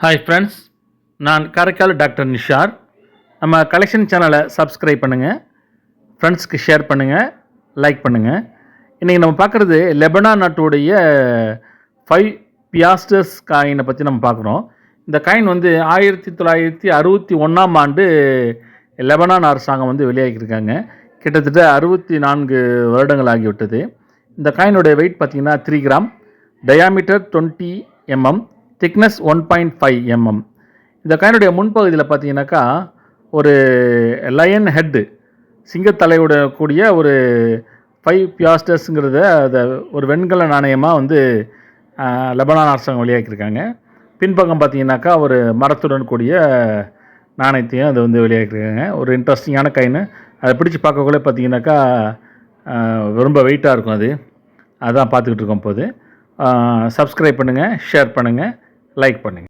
Hi friends, நான் Karaikal doctor Nishar. நம்ம collection சேனலை சப்ஸ்கிரைப் பண்ணுங்கள், ஃப்ரெண்ட்ஸ்க்கு ஷேர் பண்ணுங்கள், லைக் பண்ணுங்கள். இன்றைக்கி நம்ம பார்க்குறது லெபனான் நாட்டுடைய 5 பியாஸ்டர்ஸ் காயினை பற்றி நம்ம பார்க்குறோம். இந்த காயின் வந்து 1961ஆம் ஆண்டு லெபனான் அரசாங்கம் வந்து வெளியாகியிருக்காங்க. கிட்டத்தட்ட 64 வருடங்கள் ஆகிவிட்டது. இந்த காயினுடைய வெயிட் பார்த்திங்கன்னா 3 gram, diameter 20 mm, thickness 1.5 mm. இந்த காயினுடைய முன்பகுதியில் பார்த்தீங்கன்னாக்கா ஒரு லயன் ஹெட்டு, சிங்கத்தலையோட கூடிய ஒரு 5 பியாஸ்டர்ஸுங்கிறத அதை ஒரு வெண்கல நாணயமாக வந்து லெபனான் அரசாங்கம் வெளியாக்கியிருக்காங்க. பின்பக்கம் பார்த்தீங்கன்னாக்கா ஒரு மரத்துடன் கூடிய நாணயத்தையும் அதை வந்து வெளியாக்கியிருக்காங்க. ஒரு இன்ட்ரெஸ்டிங்கான காயின். அதை பிடிச்சி பார்க்கக்குள்ளே பார்த்தீங்கன்னாக்கா ரொம்ப வெயிட்டாக இருக்கும். அதான் பார்த்துக்கிட்டு இருக்கோம். போது சப்ஸ்கிரைப் பண்ணுங்கள், ஷேர் பண்ணுங்கள், லைக் பண்ணுங்கள்.